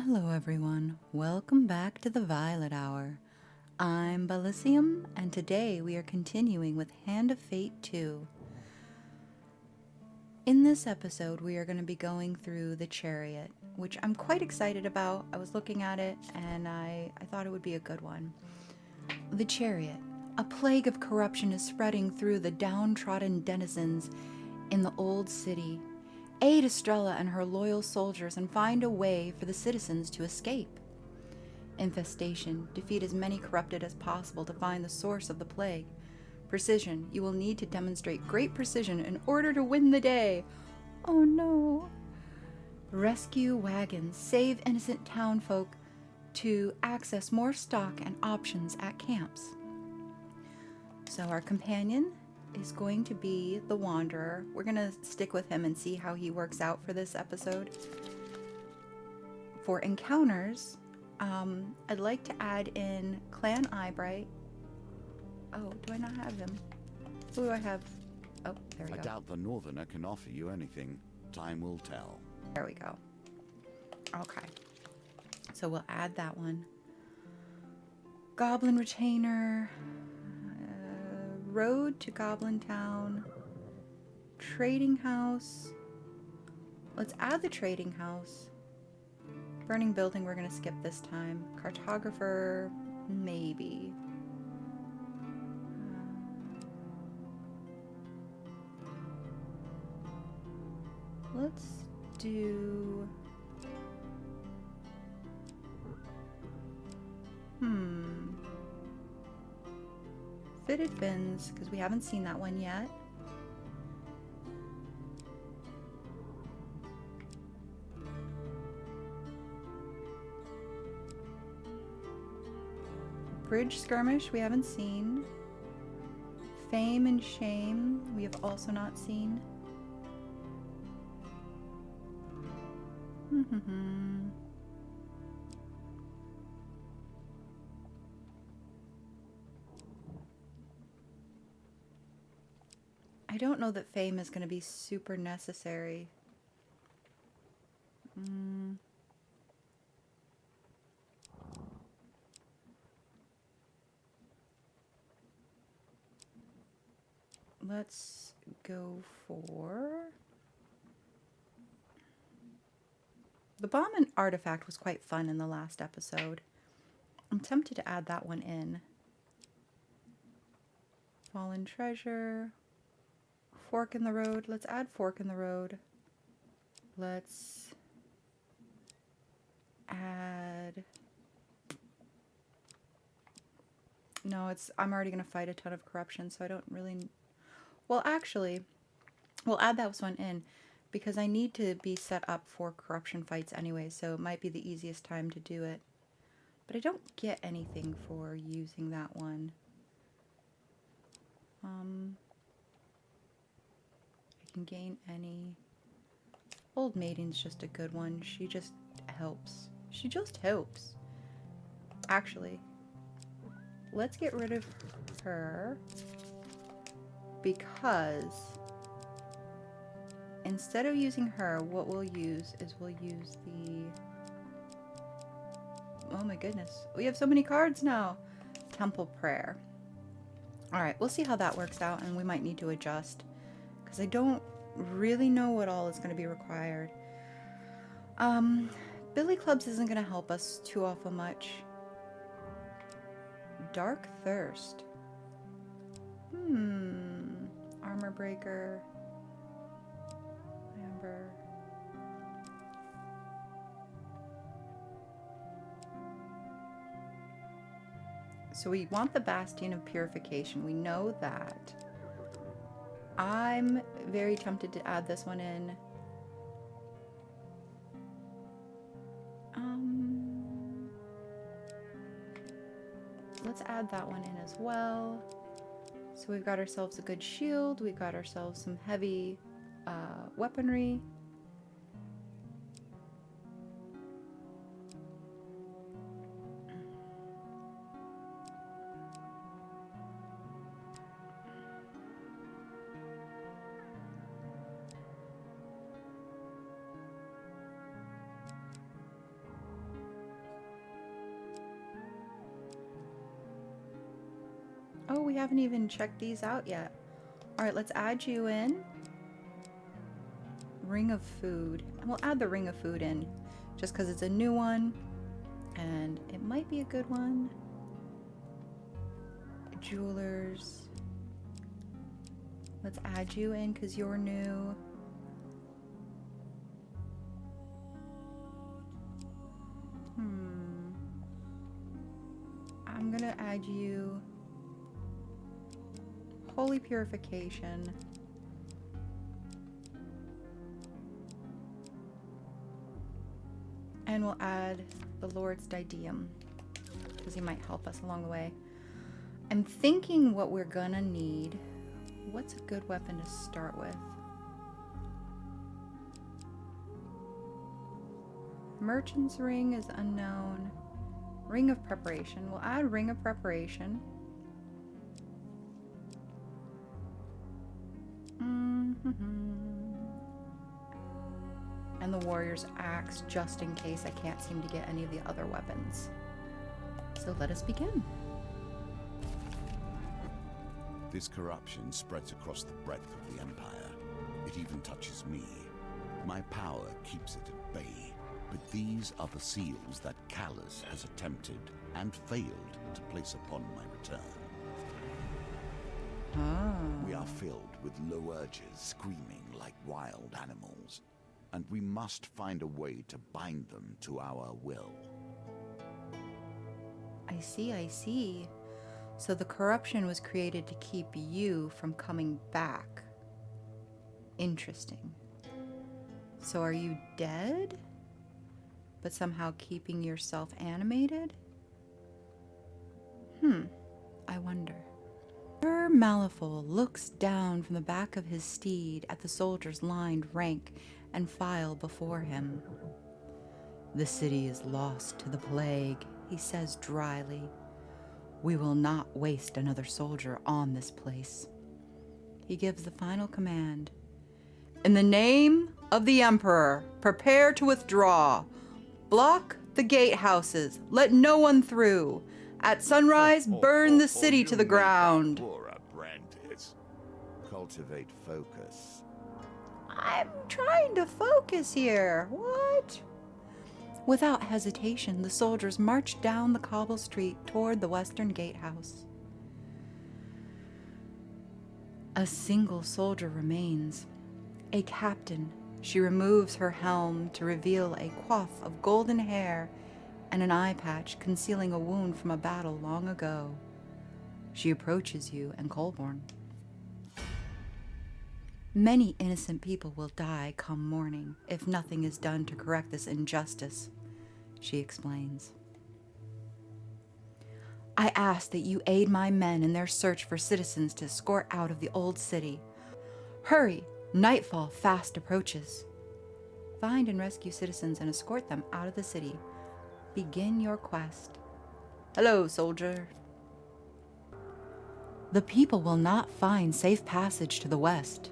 Hello everyone, welcome back to the Violet Hour. I'm Bilicium, and today we are continuing with Hand of Fate 2. In this episode, we are going to be going through the Chariot, which I'm quite excited about. I was looking at it, and I thought it would be a good one. The Chariot. A plague of corruption is spreading through the downtrodden denizens in the old city. Aid Estrella and her loyal soldiers and find a way for the citizens to escape. Infestation. Defeat as many corrupted as possible to find the source of the plague. Precision. You will need to demonstrate great precision in order to win the day. Oh no. Rescue wagons. Save innocent townfolk to access more stock and options at camps. So our companion is going to be the Wanderer. We're going to stick with him and see how he works out for this episode. For encounters, I'd like to add in Clan Eyebright. Oh, do I not have him? Who do I have? Oh, there we go. I doubt the Northerner can offer you anything. Time will tell. There we go. Okay. So we'll add that one. Goblin Retainer. Road to Goblin Town. Trading House. Let's add the Trading House. Burning Building we're going to skip this time. Cartographer, maybe. Let's do... Fitted fins, because we haven't seen that one yet. Bridge Skirmish, we haven't seen. Fame and Shame, we have also not seen. I don't know that Fame is going to be super necessary. Let's go for... The Bomb and Artifact was quite fun in the last episode. I'm tempted to add that one in. Fallen Treasure... Fork in the Road. Let's add Fork in the Road. Let's add... No, I'm already going to fight a ton of corruption, so I don't really... Well, actually, we'll add that one in because I need to be set up for corruption fights anyway, so it might be the easiest time to do it. But I don't get anything for using that one. Can gain any. Old Maiden's just a good one. She just helps. She just helps. Actually, let's get rid of her because instead of using her, what we'll use is we'll use the... Oh my goodness. We have so many cards now. Temple Prayer. Alright, we'll see how that works out, and we might need to adjust. Because I don't really know what all is going to be required. Billy Clubs isn't going to help us too awful much. Dark Thirst. Armor Breaker. Amber. So we want the Bastion of Purification. We know that. I'm very tempted to add this one in. Let's add that one in as well. So we've got ourselves a good shield. We've got ourselves some heavy weaponry. Oh, we haven't even checked these out yet. All right, let's add you in. Ring of food. And we'll add the ring of food in just because it's a new one and it might be a good one. Jewelers. Let's add you in because you're new. I'm gonna add you Holy Purification. And we'll add the Lord's Diadem because he might help us along the way. I'm thinking what we're gonna need. What's a good weapon to start with? Merchant's Ring is unknown. Ring of Preparation. We'll add Ring of Preparation. And the Warrior's Axe, just in case I can't seem to get any of the other weapons. So let us begin. This corruption spreads across the breadth of the Empire. It even touches me. My power keeps it at bay. But these are the seals that Callus has attempted and failed to place upon my return. We are filled with low urges screaming like wild animals, and we must find a way to bind them to our will. I see, I see. So the corruption was created to keep you from coming back. Interesting. So are you dead? But somehow keeping yourself animated? I wonder. Sir Malifaux looks down from the back of his steed at the soldiers lined rank and file before him. The city is lost to the plague, he says dryly. We will not waste another soldier on this place. He gives the final command. In the name of the Emperor, prepare to withdraw. Block the gatehouses. Let no one through. At sunrise, burn the city to the ground. Poor apprentice. Cultivate focus. I'm trying to focus here. What? Without hesitation, the soldiers marched down the cobble street toward the western gatehouse. A single soldier remains. A captain. She removes her helm to reveal a coif of golden hair and an eye patch concealing a wound from a battle long ago. She approaches you and Colborne. Many innocent people will die come morning if nothing is done to correct this injustice, she explains. I ask that you aid my men in their search for citizens to escort out of the old city. Hurry! Nightfall fast approaches. Find and rescue citizens and escort them out of the city. Begin your quest. Hello, soldier. The people will not find safe passage to the west.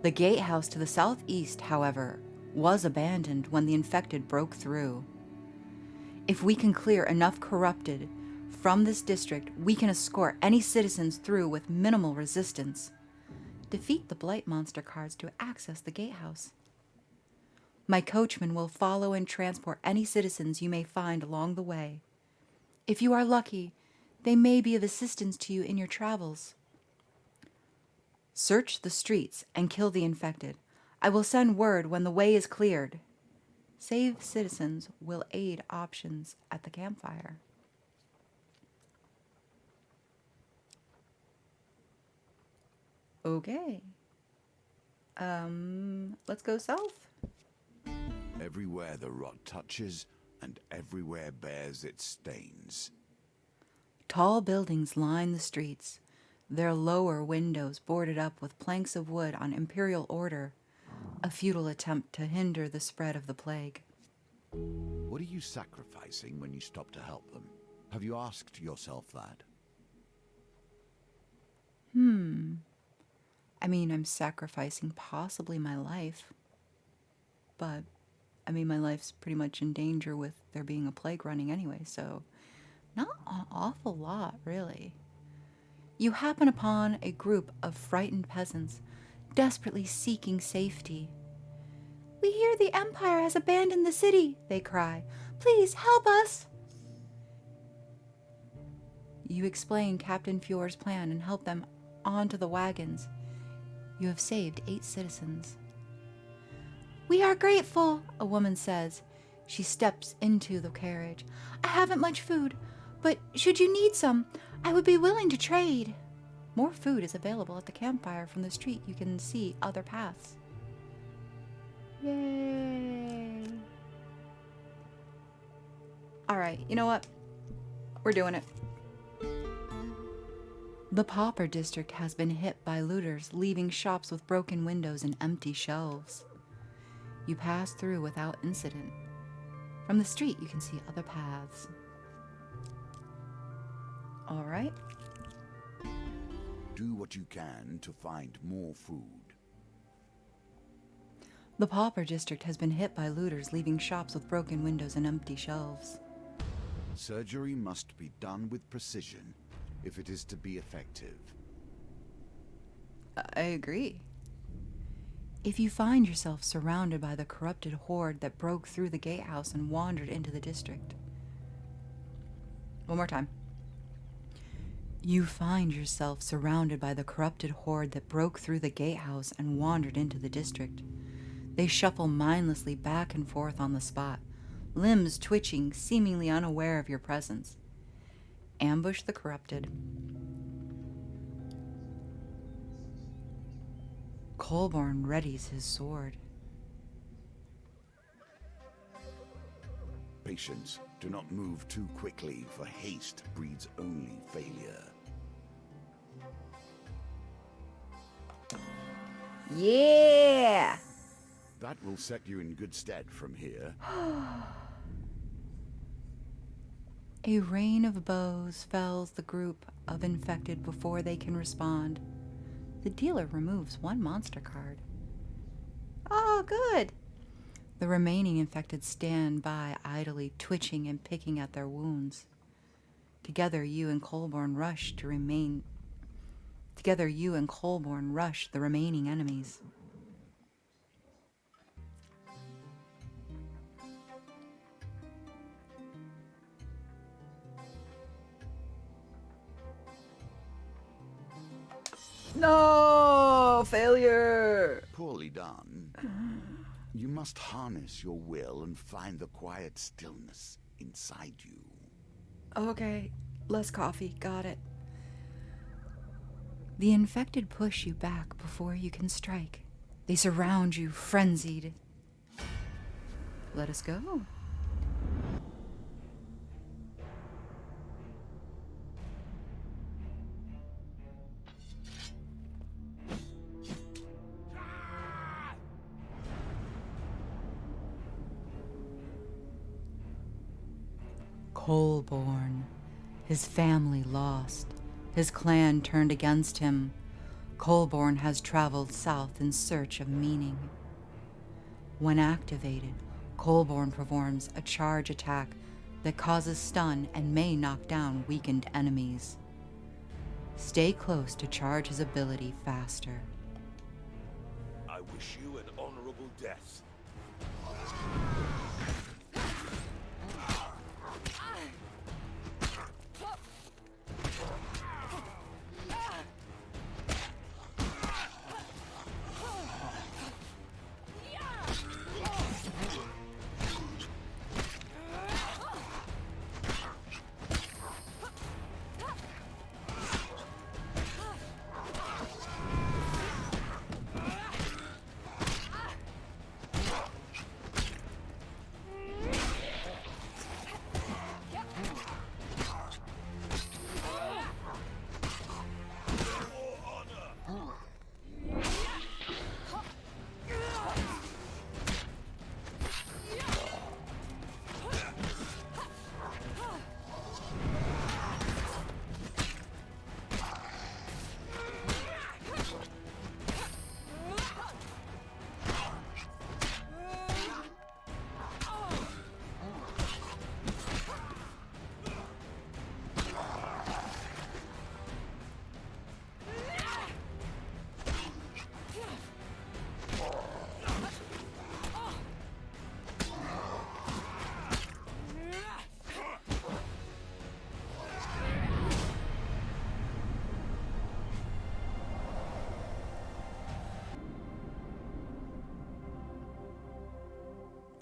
The gatehouse to the southeast, however, was abandoned when the infected broke through. If we can clear enough corrupted from this district, we can escort any citizens through with minimal resistance. Defeat the blight monster cards to access the gatehouse. My coachman will follow and transport any citizens you may find along the way. If you are lucky, they may be of assistance to you in your travels. Search the streets and kill the infected. I will send word when the way is cleared. Save citizens will aid options at the campfire. Okay. Let's go south. Everywhere the rot touches, and everywhere bears its stains. Tall buildings line the streets, their lower windows boarded up with planks of wood on imperial order, a futile attempt to hinder the spread of the plague. What are you sacrificing when you stop to help them? Have you asked yourself that? I mean, I'm sacrificing possibly my life, but I mean, my life's pretty much in danger with there being a plague running anyway, so not an awful lot, really. You happen upon a group of frightened peasants, desperately seeking safety. "We hear the Empire has abandoned the city," they cry. "Please help us!" You explain Captain Fior's plan and help them onto the wagons. You have saved 8 citizens. "We are grateful," a woman says. She steps into the carriage. "I haven't much food, but should you need some, I would be willing to trade." More food is available at the campfire. From the street, you can see other paths. Yay. All right, you know what? We're doing it. The Pauper District has been hit by looters, leaving shops with broken windows and empty shelves. You pass through without incident. From the street, you can see other paths. All right. Do what you can to find more food. The Pauper District has been hit by looters, leaving shops with broken windows and empty shelves. Surgery must be done with precision if it is to be effective. I agree. If you find yourself surrounded by the corrupted horde that broke through the gatehouse and wandered into the district. One more time. You find yourself surrounded by the corrupted horde that broke through the gatehouse and wandered into the district. They shuffle mindlessly back and forth on the spot, limbs twitching, seemingly unaware of your presence. Ambush the corrupted. Colborn readies his sword. Patience. Do not move too quickly, for haste breeds only failure. Yeah! That will set you in good stead from here. A rain of bows fells the group of infected before they can respond. The dealer removes 1 monster card. Oh, good! The remaining infected stand by idly, twitching and picking at their wounds. Together you and Colborn rush the remaining enemies. No! Failure! Poorly done. You must harness your will and find the quiet stillness inside you. Okay, less coffee, got it. The infected push you back before you can strike. They surround you, frenzied. Let us go. Colborn, his family lost, his clan turned against him. Colborn has traveled south in search of meaning. When activated, Colborn performs a charge attack that causes stun and may knock down weakened enemies. Stay close to charge his ability faster. I wish you an honorable death.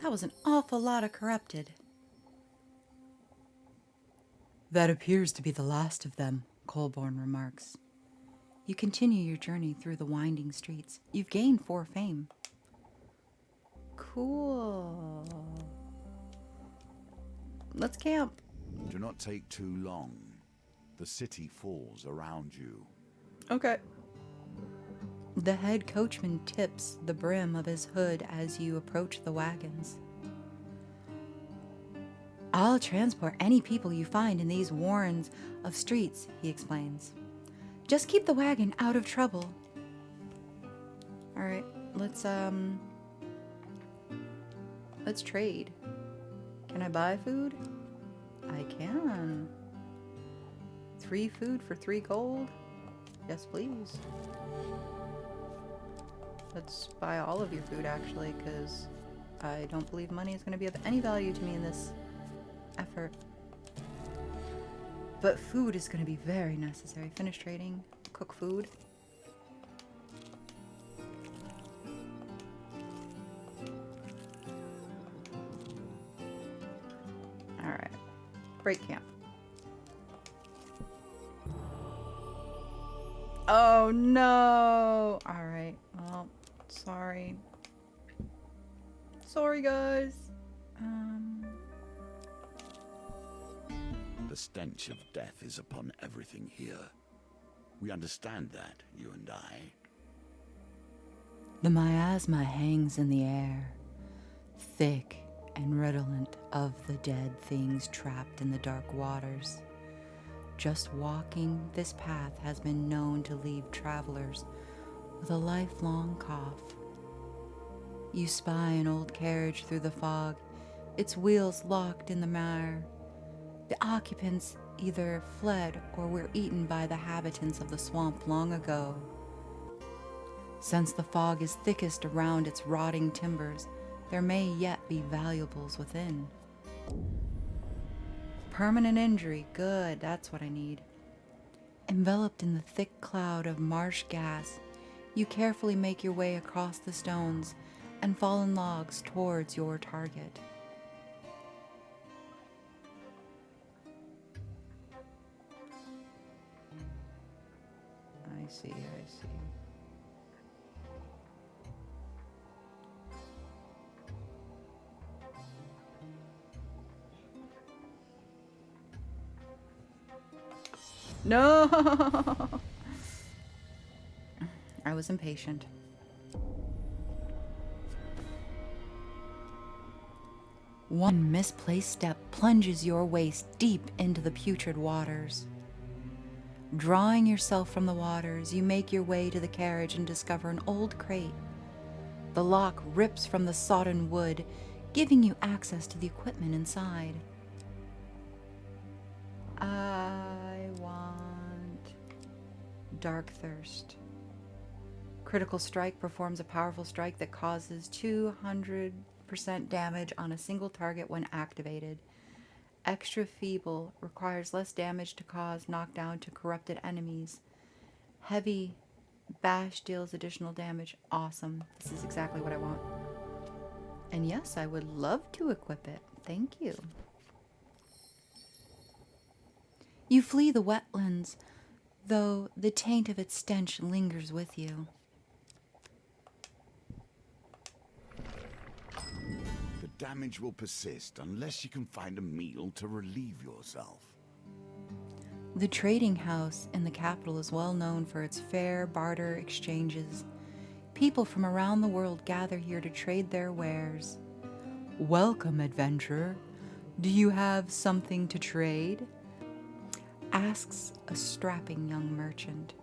That was an awful lot of corrupted. That appears to be the last of them, Colborne remarks. You continue your journey through the winding streets. You've gained 4 fame. Cool. Let's camp. Do not take too long. The city falls around you. Okay. The head coachman tips the brim of his hood as you approach the wagons. I'll transport any people you find in these warrens of streets, he explains. Just keep the wagon out of trouble. Alright, let's trade. Can I buy food? I can. 3 food for 3 gold? Yes, please. Let's buy all of your food, actually, because I don't believe money is going to be of any value to me in this effort. But food is going to be very necessary. Finish trading. Cook food. Alright. Break camp. Oh no! Alright. Well, sorry. Sorry, guys. The stench of death is upon everything here. We understand that, you and I. The miasma hangs in the air, thick and redolent of the dead things trapped in the dark waters. Just walking this path has been known to leave travelers with a lifelong cough. You spy an old carriage through the fog, its wheels locked in the mire. The occupants either fled or were eaten by the habitants of the swamp long ago. Since the fog is thickest around its rotting timbers, there may yet be valuables within. Permanent injury, good, that's what I need. Enveloped in the thick cloud of marsh gas, you carefully make your way across the stones and fallen logs towards your target. I see. No! I was impatient. One misplaced step plunges your waist deep into the putrid waters. Drawing yourself from the waters, you make your way to the carriage and discover an old crate. The lock rips from the sodden wood, giving you access to the equipment inside. I want Dark Thirst. Critical Strike performs a powerful strike that causes 200% damage on a single target when activated. Extra Feeble requires less damage to cause knockdown to corrupted enemies. Heavy Bash deals additional damage. Awesome. This is exactly what I want. And yes, I would love to equip it. Thank you. You flee the wetlands, though the taint of its stench lingers with you. The damage will persist unless you can find a meal to relieve yourself. The trading house in the capital is well known for its fair barter exchanges. People from around the world gather here to trade their wares. Welcome, adventurer. Do you have something to trade? Asks a strapping young merchant.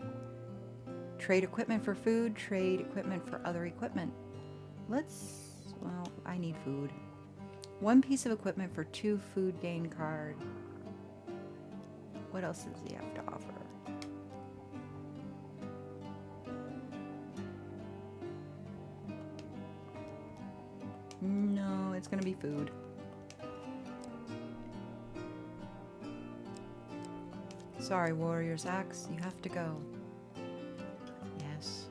Trade equipment for food, trade equipment for other equipment. Well, I need food. 1 piece of equipment for 2 food gain card. What else does he have to offer? No, it's gonna be food. Sorry, Warrior's Axe, you have to go. Yes.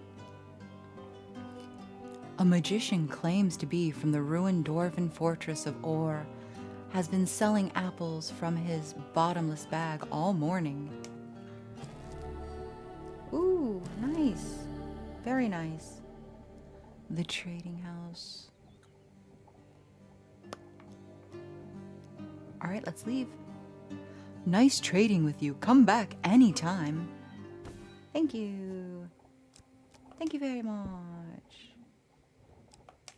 A magician claims to be from the ruined dwarven fortress of Or, has been selling apples from his bottomless bag all morning. Ooh, nice. Very nice. The trading house. All right, let's leave. Nice trading with you. Come back anytime. Thank you. Thank you very much.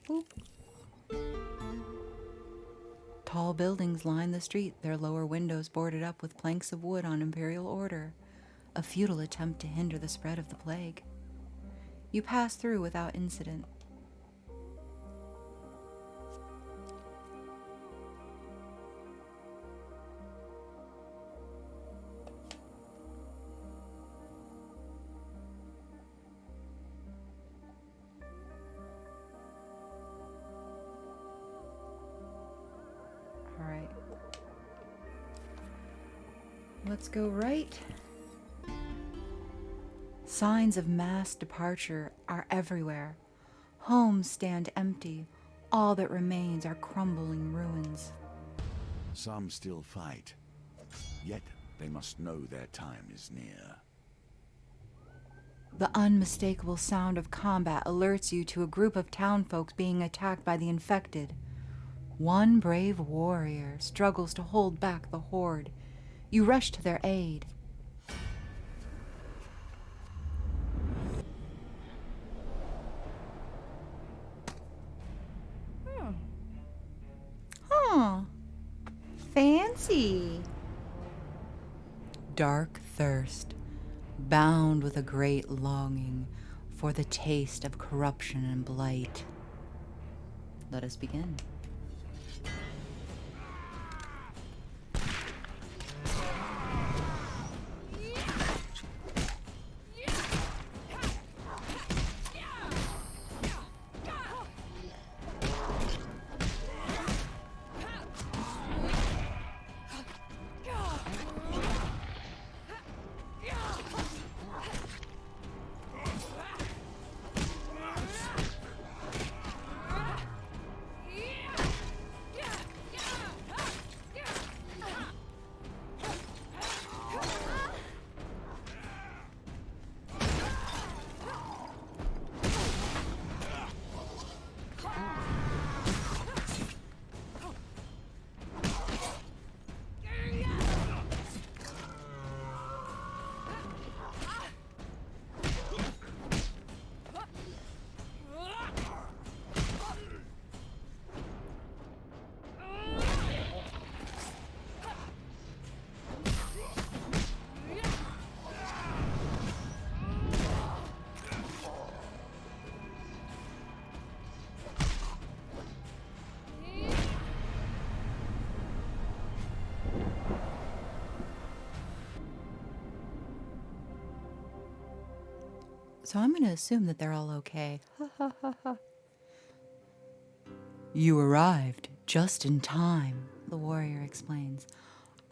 Ooh. Tall buildings line the street, their lower windows boarded up with planks of wood on imperial order, a futile attempt to hinder the spread of the plague. You pass through without incident. All right. Let's go right. Signs of mass departure are everywhere. Homes stand empty. All that remains are crumbling ruins. Some still fight, yet they must know their time is near. The unmistakable sound of combat alerts you to a group of townfolk being attacked by the infected. One brave warrior struggles to hold back the horde. You rush to their aid. Huh. Fancy. Dark thirst, bound with a great longing for the taste of corruption and blight. Let us begin. So I'm going to assume that they're all okay. Ha ha ha ha. You arrived just in time, the warrior explains.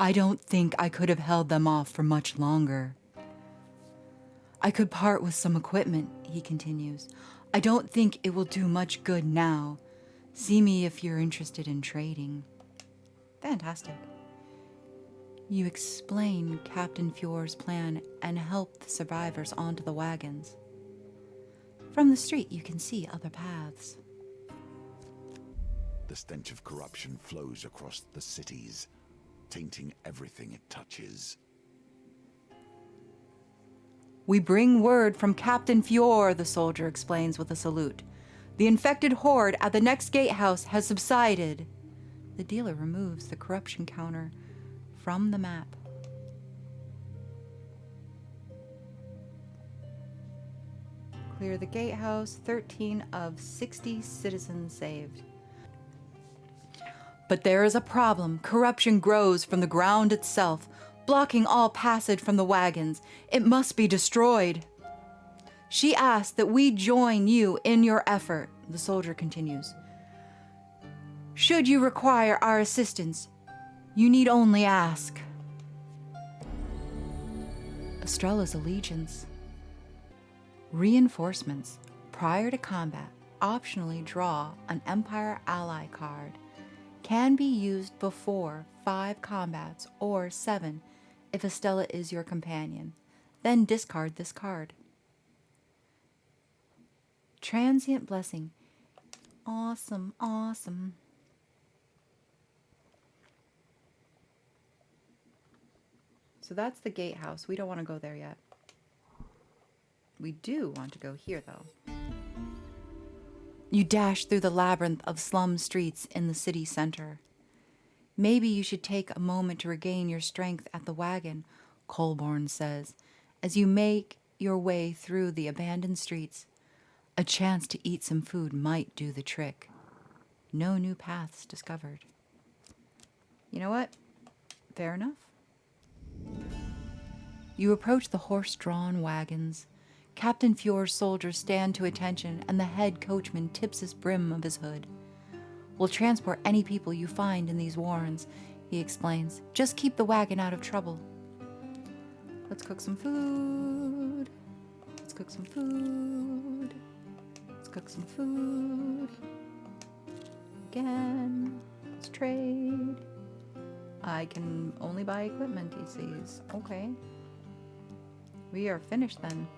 I don't think I could have held them off for much longer. I could part with some equipment, he continues. I don't think it will do much good now. See me if you're interested in trading. Fantastic. You explain Captain Fjord's plan and help the survivors onto the wagons. From the street, you can see other paths. The stench of corruption flows across the cities, tainting everything it touches. We bring word from Captain Fjord, the soldier explains with a salute. The infected horde at the next gatehouse has subsided. The dealer removes the corruption counter from the map. Clear the gatehouse, 13 of 60 citizens saved. But there is a problem. Corruption grows from the ground itself, blocking all passage from the wagons. It must be destroyed. She asked that we join you in your effort, the soldier continues. Should you require our assistance, you need only ask. Estrella's allegiance. Reinforcements. Prior to combat, Optionally draw an Empire ally card. Can be used before 5 combats or 7 if Estella is your companion. Then discard this card. Transient Blessing. Awesome, awesome. So that's the gatehouse. We don't want to go there yet. We do want to go here, though. You dash through the labyrinth of slum streets in the city center. Maybe you should take a moment to regain your strength at the wagon, Colborne says, as you make your way through the abandoned streets. A chance to eat some food might do the trick. No new paths discovered. You know what? Fair enough. You approach the horse-drawn wagons. Captain Fuhr's soldiers stand to attention, and the head coachman tips his brim of his hood. We'll transport any people you find in these warrens, he explains. Just keep the wagon out of trouble. Let's cook some food. Let's cook some food. Let's cook some food. Again. Let's trade. I can only buy equipment, he sees. Okay. We are finished then.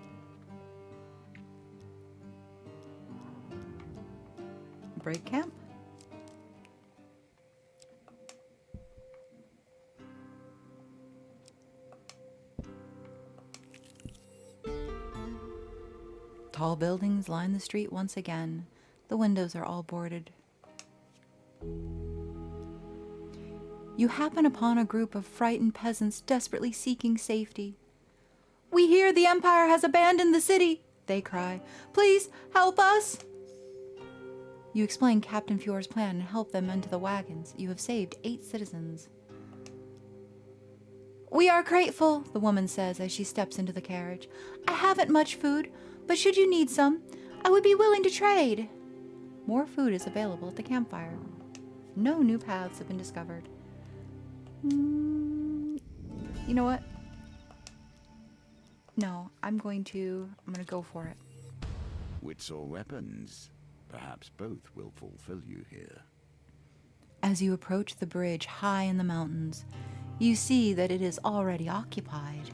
Break camp. Tall buildings line the street once again. The windows are all boarded. You happen upon a group of frightened peasants desperately seeking safety. "We hear the Empire has abandoned the city," they cry. "Please help us." You explain Captain Fuhr's plan and help them into the wagons. You have saved 8 citizens. "We are grateful," the woman says as she steps into the carriage. "I haven't much food, but should you need some, I would be willing to trade." More food is available at the campfire. No new paths have been discovered. You know what? No, I'm going to go for it. Wits or weapons? Perhaps both will fulfill you here. As you approach the bridge high in the mountains, you see that it is already occupied.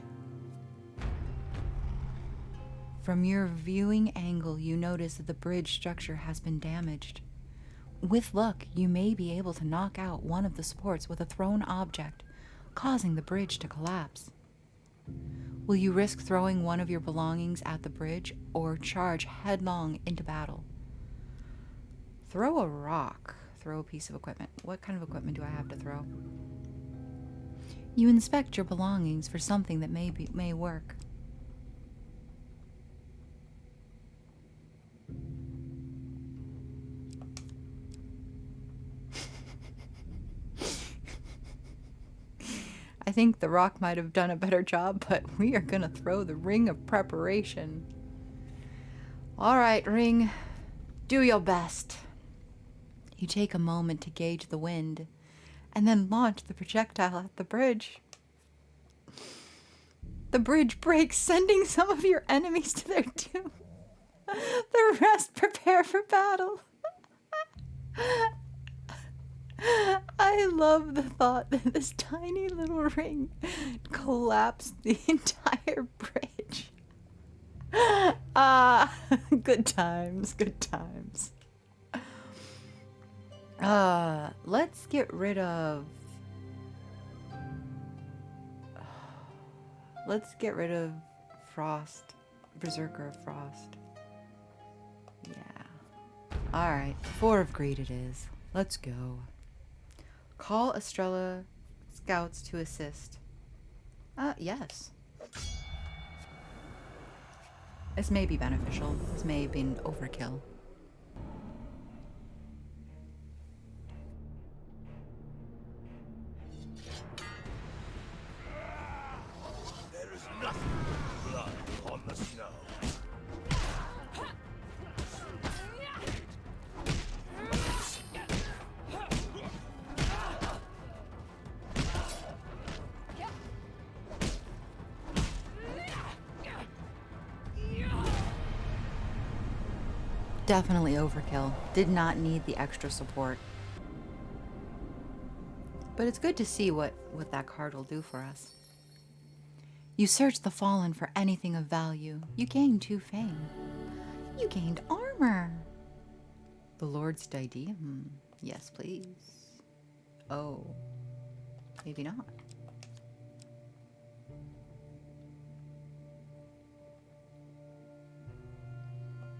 From your viewing angle, you notice that the bridge structure has been damaged. With luck, you may be able to knock out one of the supports with a thrown object, causing the bridge to collapse. Will you risk throwing one of your belongings at the bridge or charge headlong into battle? Throw a rock. Throw a piece of equipment. What kind of equipment do I have to throw? You inspect your belongings for something that may work. I think the rock might have done a better job, but we are going to throw the ring of preparation. All right, ring. Do your best. You take a moment to gauge the wind, and then launch the projectile at the bridge. The bridge breaks, sending some of your enemies to their doom. The rest prepare for battle. I love the thought that this tiny little ring collapsed the entire bridge. Good times, good times. Let's get rid of... Let's get rid of Frost. Berserker of Frost. Yeah. Alright, 4 of Greed it is. Let's go. Call Estrella scouts to assist. Yes. This may be beneficial. This may have been overkill. There is nothing but blood on the snow. Definitely overkill. Did not need the extra support. But it's good to see what that card will do for us. You search the Fallen for anything of value. You gain 2 fame. You gained armor. The Lord's Diadem. Yes, please. Oh. Maybe not.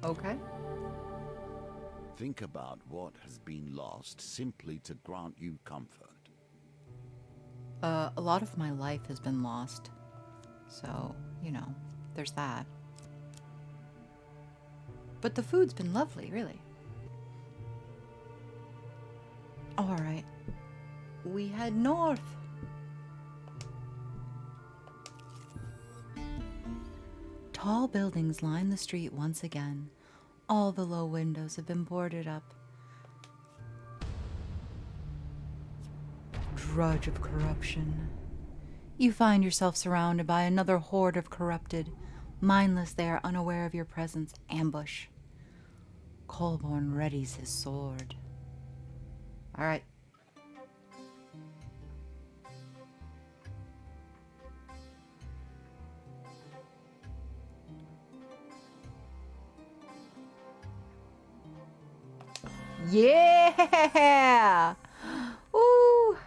Okay. Think about what has been lost simply to grant you comfort. A lot of my life has been lost. So, you know, there's that. But the food's been lovely, really. All right. We head north. Tall buildings line the street once again. All the low windows have been boarded up. Drudge of corruption. You find yourself surrounded by another horde of corrupted. Mindless, they are unaware of your presence. Ambush. Colborne readies his sword. All right. Yeah! Ooh!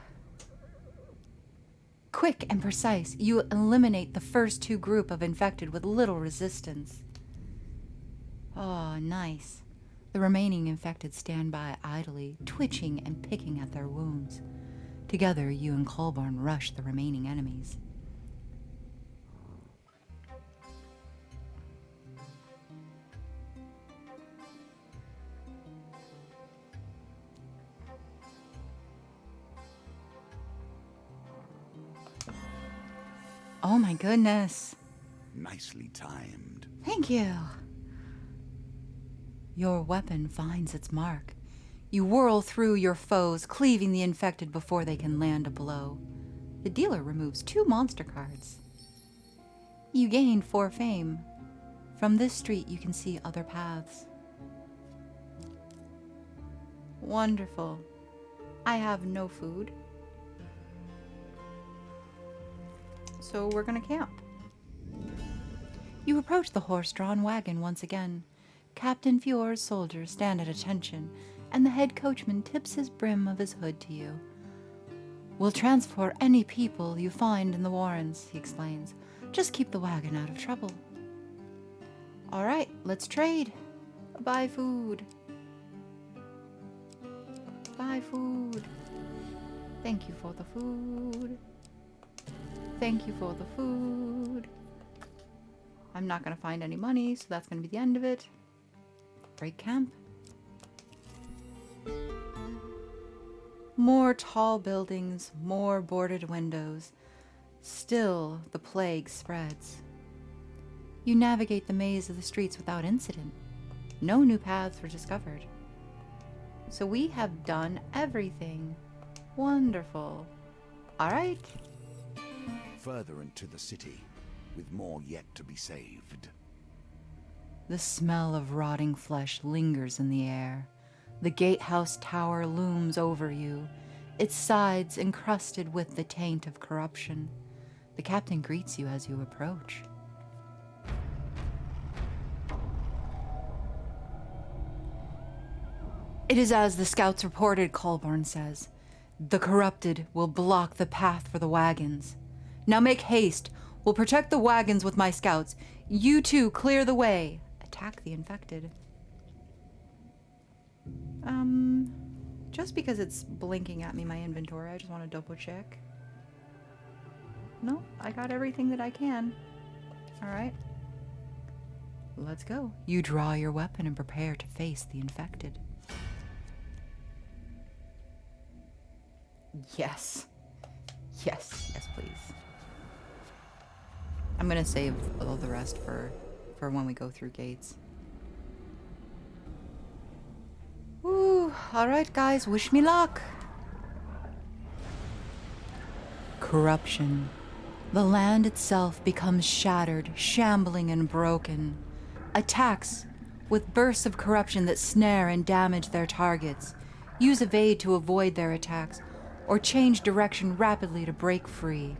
Quick and precise, you eliminate the first 2 group of infected with little resistance. Oh, nice. The remaining infected stand by idly, twitching and picking at their wounds. Together, you and Colborne rush the remaining enemies. Oh my goodness. Nicely timed. Thank you. Your weapon finds its mark. You whirl through your foes, cleaving the infected before they can land a blow. The dealer removes 2 monster cards. You gain 4 fame. From this street, you can see other paths. Wonderful. I have no food. So we're gonna camp. You approach the horse-drawn wagon once again. Captain Fior's soldiers stand at attention, and the head coachman tips his brim of his hood to you. We'll transport any people you find in the Warrens, he explains. Just keep the wagon out of trouble. All right, let's trade. Buy food. Buy food. Thank you for the food. Thank you for the food. I'm not going to find any money, so that's going to be the end of it. Break camp. More tall buildings, more boarded windows. Still, the plague spreads. You navigate the maze of the streets without incident. No new paths were discovered. So we have done everything. Wonderful. All right. Further into the city, with more yet to be saved. The smell of rotting flesh lingers in the air. The gatehouse tower looms over you, its sides encrusted with the taint of corruption. The captain greets you as you approach. It is as the scouts reported, Colborne says. The corrupted will block the path for the wagons. Now make haste. We'll protect the wagons with my scouts. You two clear the way. Attack the infected. Just because it's blinking at me, my inventory, I just want to double check. No, I got everything that I can. All right. Let's go. You draw your weapon and prepare to face the infected. Yes. Yes, yes, please. I'm gonna save all the rest for when we go through gates. Woo! Alright guys, wish me luck! Corruption. The land itself becomes shattered, shambling and broken. Attacks with bursts of corruption that snare and damage their targets. Use evade to avoid their attacks, or change direction rapidly to break free.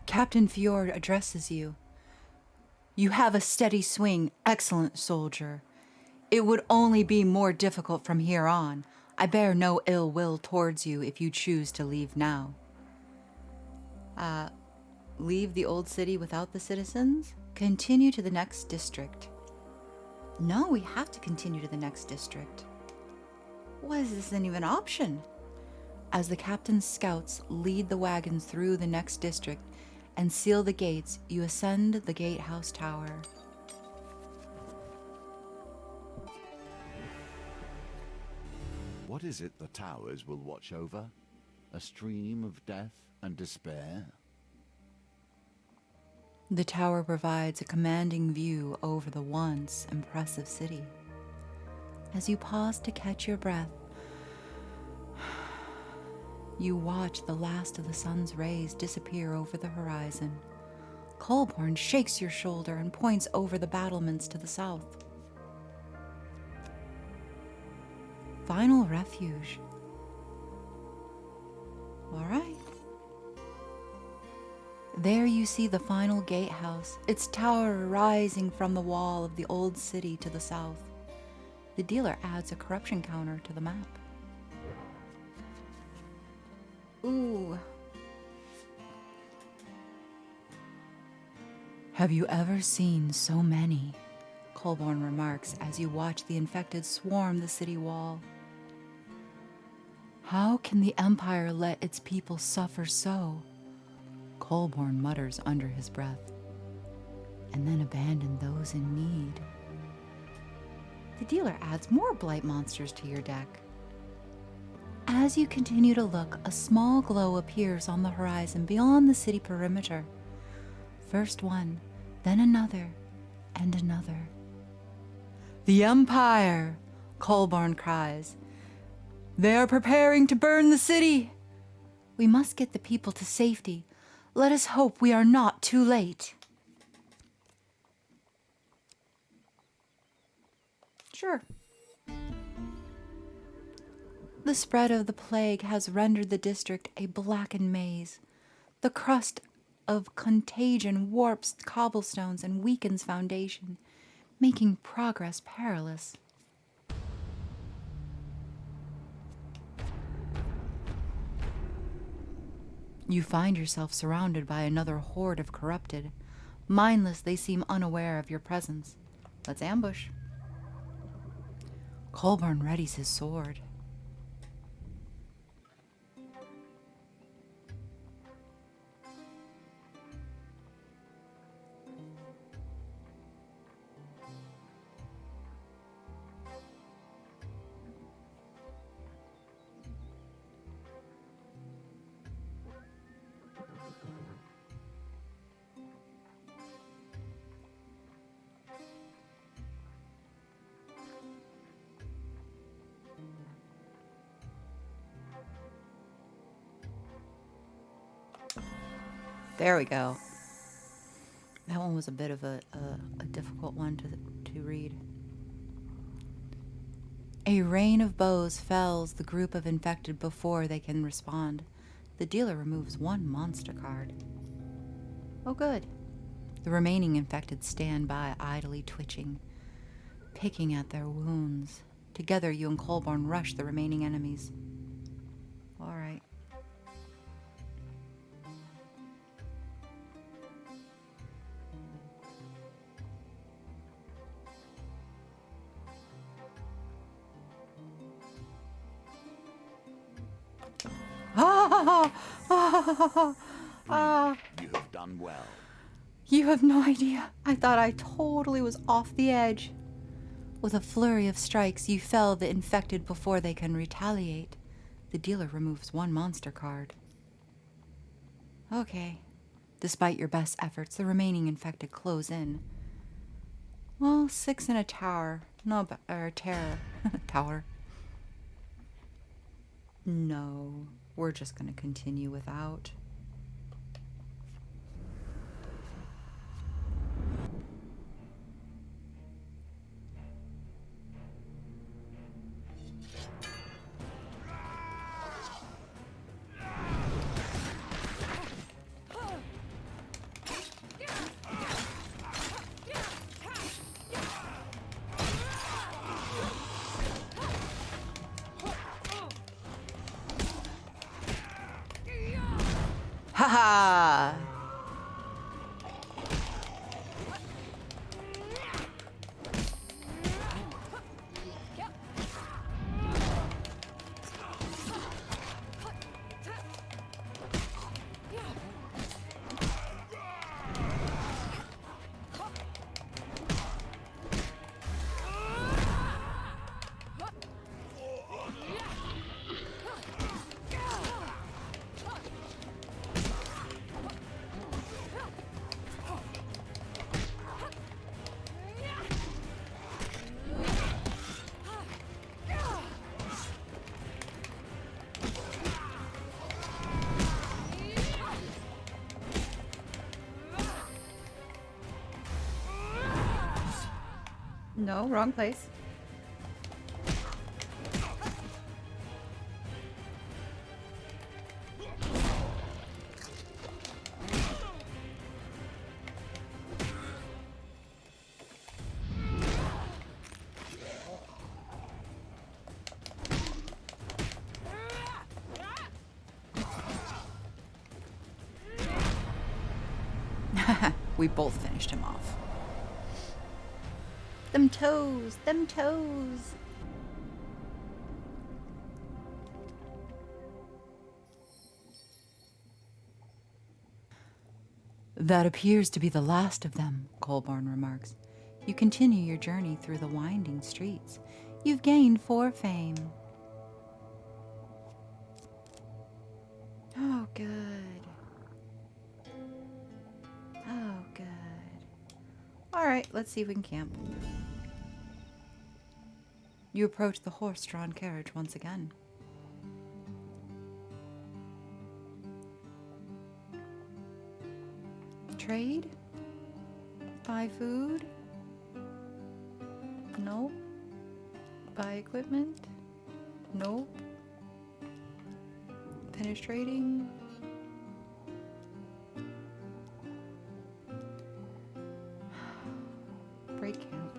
Captain Fjord addresses you. You have a steady swing, excellent soldier. It would only be more difficult from here on. I bear no ill will towards you if you choose to leave now. Leave the old city without the citizens? Continue to the next district. No, we have to continue to the next district. Why is this even an option? As the captain's scouts lead the wagons through the next district and seal the gates, you ascend the gatehouse tower. What is it the towers will watch over? A stream of death and despair? The tower provides a commanding view over the once impressive city. As you pause to catch your breath, you watch the last of the sun's rays disappear over the horizon. Colborne shakes your shoulder and points over the battlements to the south. Final refuge. All right. There you see the final gatehouse, its tower rising from the wall of the old city to the south. The dealer adds a corruption counter to the map. Ooh. Have you ever seen so many? Colborne remarks as you watch the infected swarm the city wall. How can the Empire let its people suffer so? Colborne mutters under his breath. And then abandon those in need. The dealer adds more blight monsters to your deck. As you continue to look, a small glow appears on the horizon beyond the city perimeter. First one, then another, and another. "The Empire!" Colborne cries. "They are preparing to burn the city! We must get the people to safety. Let us hope we are not too late." Sure. The spread of the plague has rendered the district a blackened maze. The crust of contagion warps cobblestones and weakens foundation, making progress perilous. You find yourself surrounded by another horde of corrupted. Mindless, they seem unaware of your presence. Let's ambush. Colborne readies his sword. There we go. That one was a bit of a difficult one to read. A rain of bows fells the group of infected before they can respond. The dealer removes one monster card. Oh, good. The remaining infected stand by, idly twitching, picking at their wounds. Together, you and Colborne rush the remaining enemies. All right. You have done well. You have no idea. I thought I totally was off the edge. With a flurry of strikes, you fell the infected before they can retaliate. The dealer removes one monster card. Okay. Despite your best efforts, the remaining infected close in. Well, 6 in a tower. No, or terror. Tower. No, we're just gonna continue without. Ha! No, wrong place. We both finished him off. Them toes, them toes. That appears to be the last of them, Colborne remarks. You continue your journey through the winding streets. You've gained 4 fame. Alright, let's see if we can camp. You approach the horse-drawn carriage once again. Trade? Buy food? Nope. Buy equipment? Nope. Finish trading? Break camp.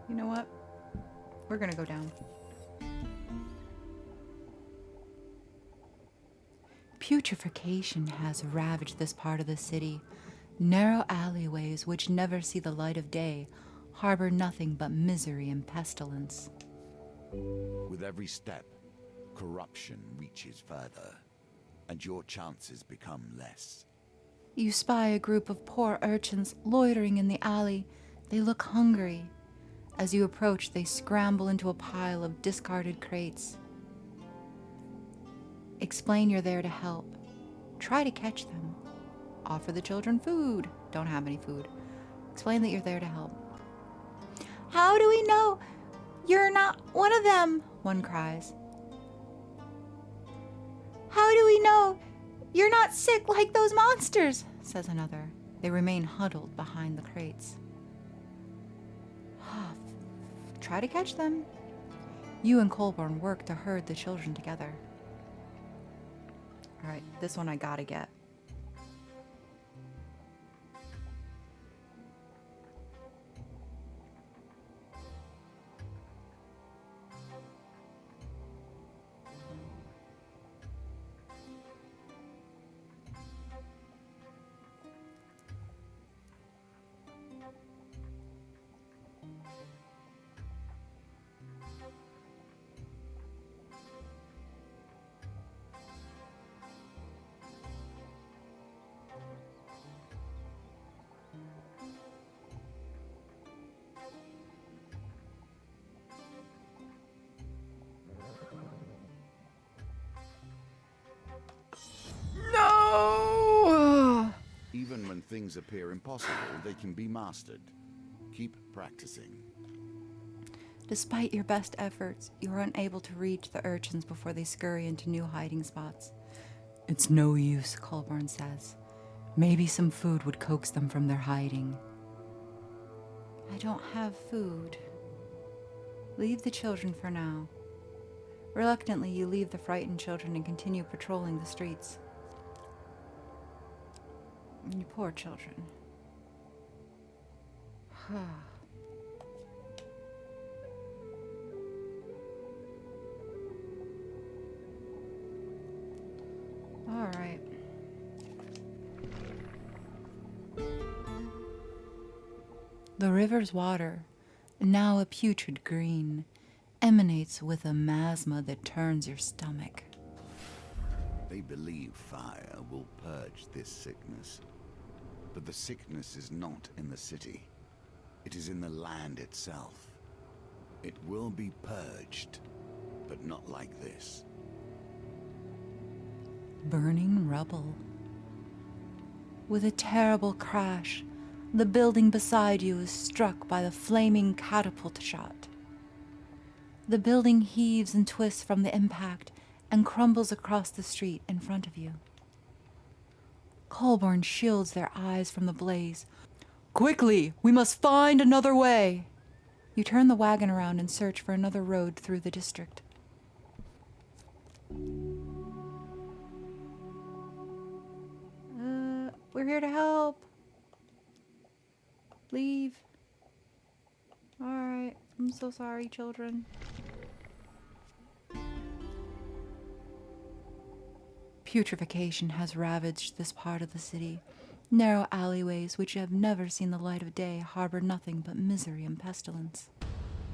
You know what? We're gonna go down. Putrefaction has ravaged this part of the city. Narrow alleyways which never see the light of day harbor nothing but misery and pestilence. With every step, corruption reaches further, and your chances become less. You spy a group of poor urchins loitering in the alley. They look hungry. As you approach, they scramble into a pile of discarded crates. Explain you're there to help. Try to catch them. Offer the children food. Don't have any food. Explain that you're there to help. How do we know you're not one of them? One cries. How do we know you're not sick like those monsters? Says another. They remain huddled behind the crates. Try to catch them. You and Colborne work to herd the children together. Alright, this one I gotta get. No! Even when things appear impossible, they can be mastered. Keep practicing. Despite your best efforts, you are unable to reach the urchins before they scurry into new hiding spots. It's no use, Colborne says. Maybe some food would coax them from their hiding. I don't have food. Leave the children for now. Reluctantly, you leave the frightened children and continue patrolling the streets. You poor children. All right. The river's water, now a putrid green, emanates with a miasma that turns your stomach. They believe fire will purge this sickness. But the sickness is not in the city. It is in the land itself. It will be purged, but not like this. Burning rubble. With a terrible crash, the building beside you is struck by the flaming catapult shot. The building heaves and twists from the impact and crumbles across the street in front of you. Colborne shields their eyes from the blaze. Quickly, we must find another way. You turn the wagon around and search for another road through the district. We're here to help. Leave. Alright, I'm so sorry, children. Putrefaction has ravaged this part of the city. Narrow alleyways which have never seen the light of day harbor nothing but misery and pestilence.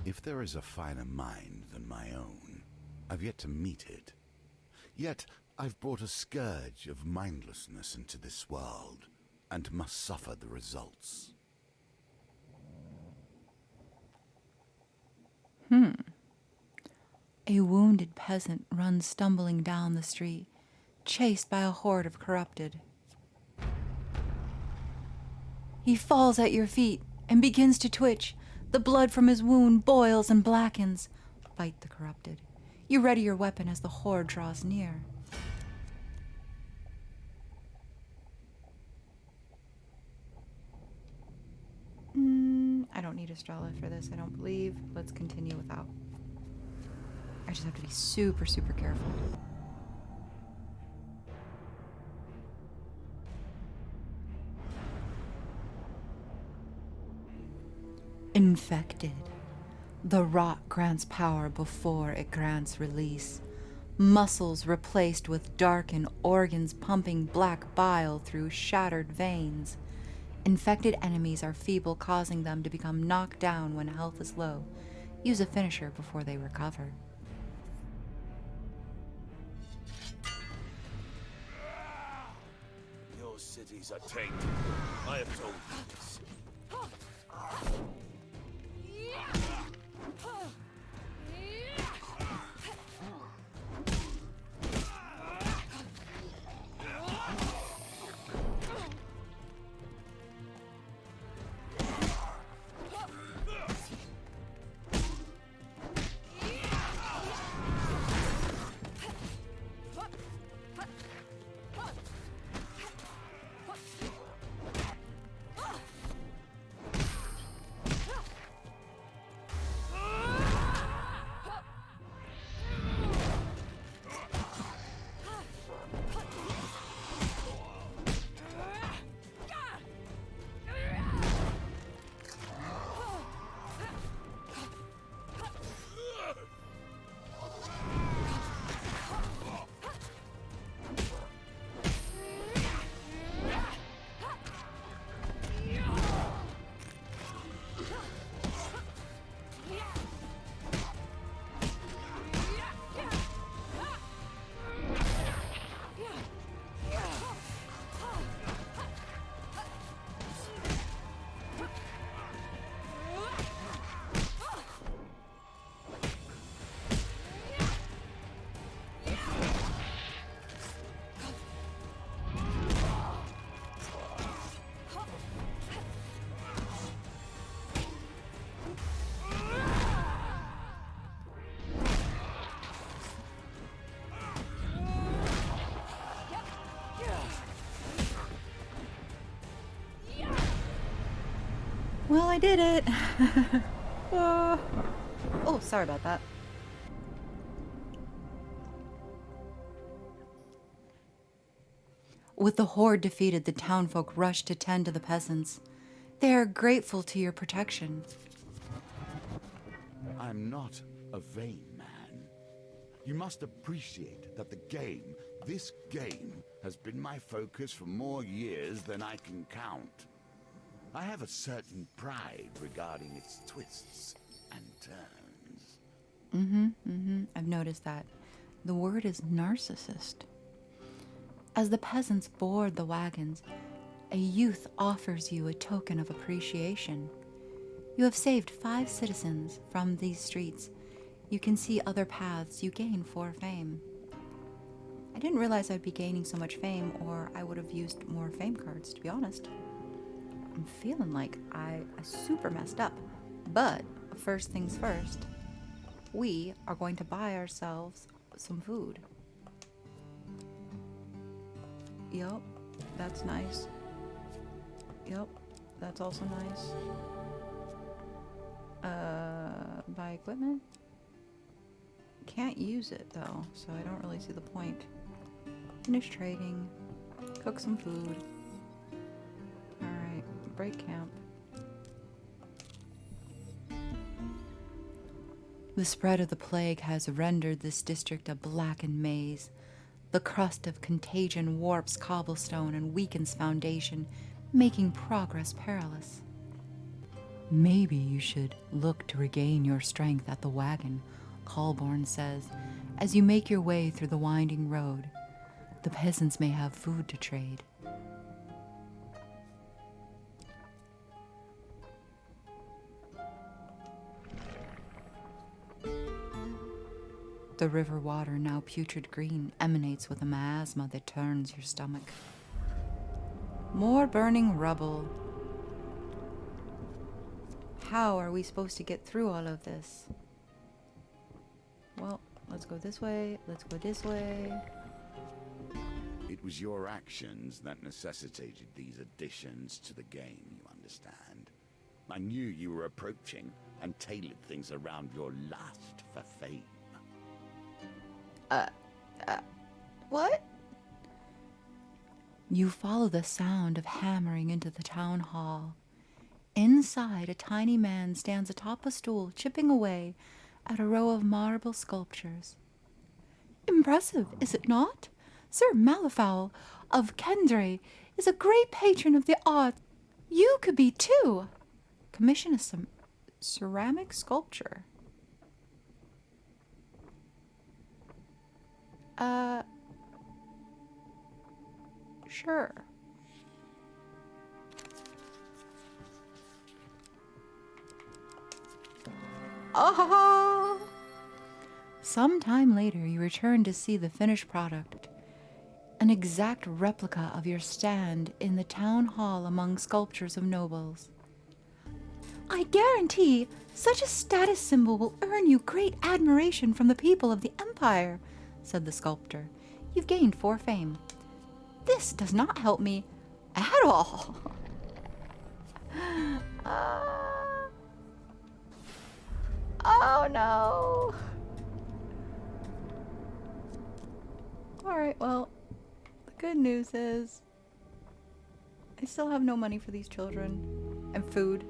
If there is a finer mind than my own, I've yet to meet it. Yet I've brought a scourge of mindlessness into this world, and must suffer the results. A wounded peasant runs stumbling down the street. chased by a horde of corrupted. He falls at your feet and begins to twitch. The blood from his wound boils and blackens. Fight the corrupted. You ready your weapon as the horde draws near. I don't need Estrella for this, I don't believe. Let's continue without. I just have to be super, super careful. Infected. The rot grants power before it grants release. Muscles replaced with darkened organs pumping black bile through shattered veins. Infected enemies are feeble, causing them to become knocked down when health is low. Use a finisher before they recover. Your cities are tainted. I have told you this. Well, I did it. Oh, sorry about that. With the horde defeated, the townfolk rushed to tend to the peasants. They are grateful to your protection. I'm not a vain man. You must appreciate that this game, has been my focus for more years than I can count. I have a certain pride regarding its twists and turns. I've noticed that. The word is narcissist. As the peasants board the wagons, a youth offers you a token of appreciation. You have saved 5 citizens from these streets. You can see other paths you gain for fame. I didn't realize I'd be gaining so much fame, or I would have used more fame cards, to be honest. I'm feeling like I super messed up. But first things first, we are going to buy ourselves some food. Yup, that's nice. Yup, that's also nice. Buy equipment? Can't use it though, so I don't really see the point. Finish trading. Cook some food. Alright, break camp. The spread of the plague has rendered this district a blackened maze. The crust of contagion warps cobblestone and weakens foundation, making progress perilous. Maybe you should look to regain your strength at the wagon, Colborne says, as you make your way through the winding road. The peasants may have food to trade. The river water, now putrid green, emanates with a miasma that turns your stomach. More burning rubble. How are we supposed to get through all of this? Well, let's go this way. Let's go this way. It was your actions that necessitated these additions to the game, you understand? I knew you were approaching and tailored things around your lust for fame. What? You follow the sound of hammering into the town hall. Inside, a tiny man stands atop a stool, chipping away at a row of marble sculptures. Impressive, is it not? Sir Malefowl of Kendre is a great patron of the arts. You could be too. Commission some ceramic sculpture. Sure. Ah! Some time later, you return to see the finished product. An exact replica of your stand in the town hall among sculptures of nobles. I guarantee such a status symbol will earn you great admiration from the people of the Empire, said the sculptor. You've gained 4 fame. This does not help me at all. Oh no. Alright, well, the good news is I still have no money for these children. And food.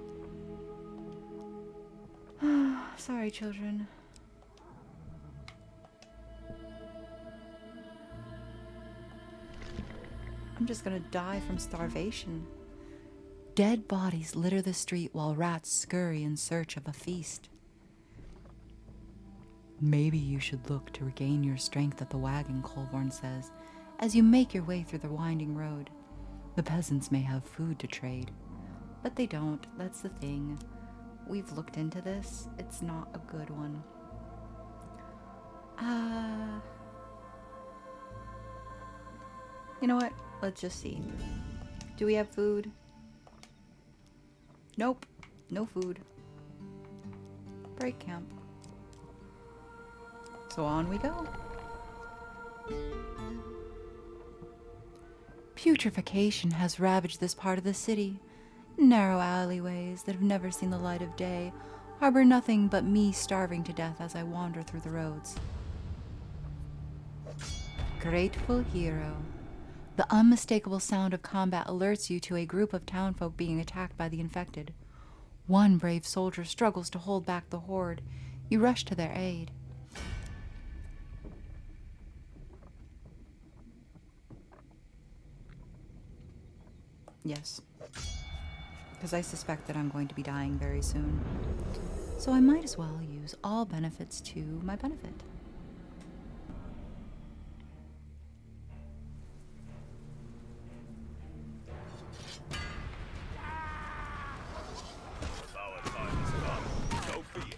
Sorry, children. I'm just gonna die from starvation. Dead bodies litter the street while rats scurry in search of a feast. Maybe you should look to regain your strength at the wagon, Colborne says, as you make your way through the winding road. The peasants may have food to trade, but they don't. That's the thing. We've looked into this. It's not a good one. You know what? Let's just see. Do we have food? Nope. No food. Break camp. So on we go. Putrefaction has ravaged this part of the city. Narrow alleyways that have never seen the light of day harbor nothing but me starving to death as I wander through the roads. Grateful hero. The unmistakable sound of combat alerts you to a group of townfolk being attacked by the infected. One brave soldier struggles to hold back the horde. You rush to their aid. Yes. Because I suspect that I'm going to be dying very soon. So I might as well use all benefits to my benefit. Our time is come. So be it.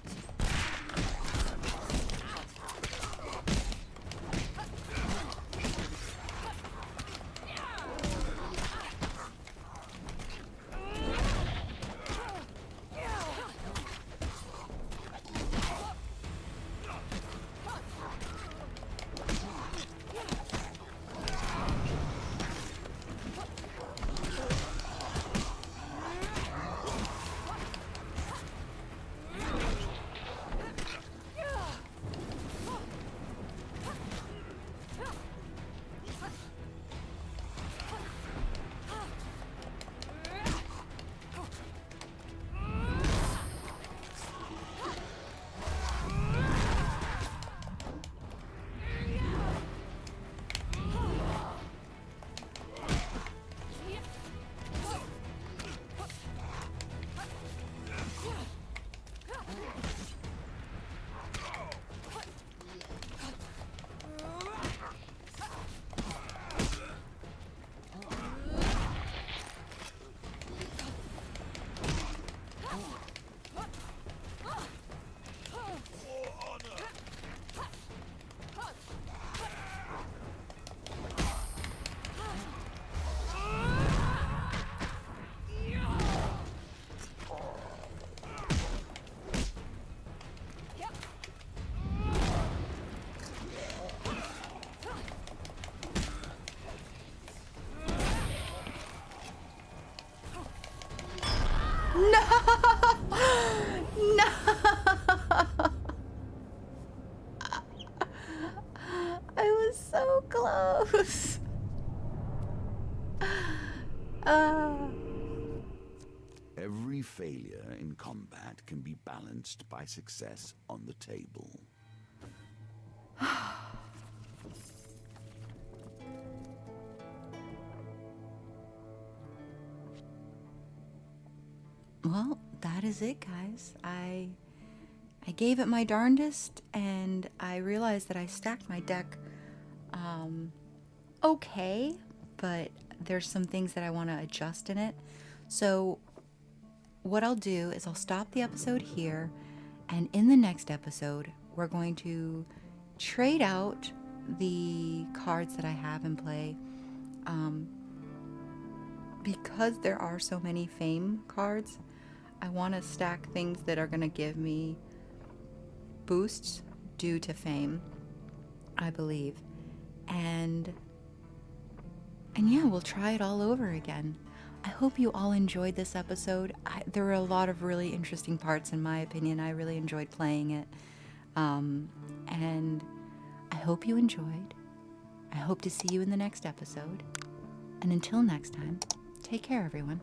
combat can be balanced by success on the table. Well, that is it, guys. I gave it my darndest, and I realized that I stacked my deck okay, but there's some things that I want to adjust in it. So what I'll do is I'll stop the episode here, and in the next episode, we're going to trade out the cards that I have in play. Because there are so many fame cards, I want to stack things that are going to give me boosts due to fame, I believe. And yeah, we'll try it all over again. I hope you all enjoyed this episode. There were a lot of really interesting parts, in my opinion. I really enjoyed playing it. And I hope you enjoyed. I hope to see you in the next episode. And until next time, take care, everyone.